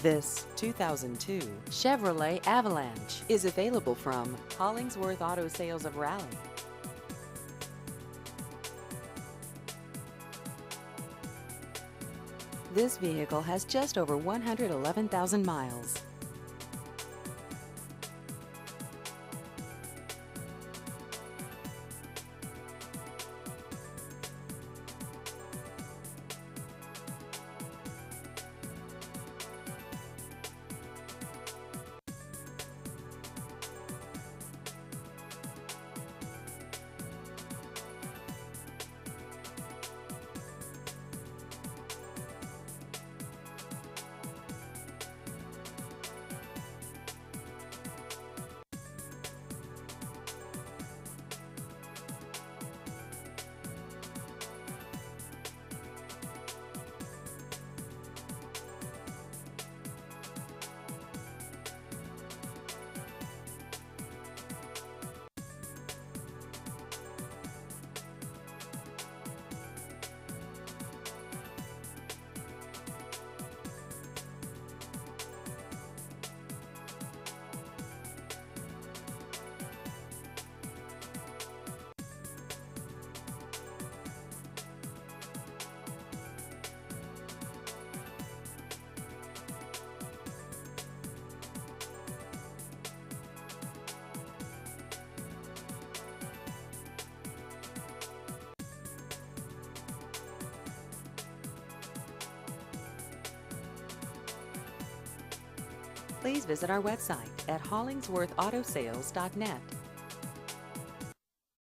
This 2002 Chevrolet Avalanche is available from Hollingsworth Auto Sales of Raleigh. This vehicle has just over 111,000 miles. Please visit our website at hollingsworthautosales.net.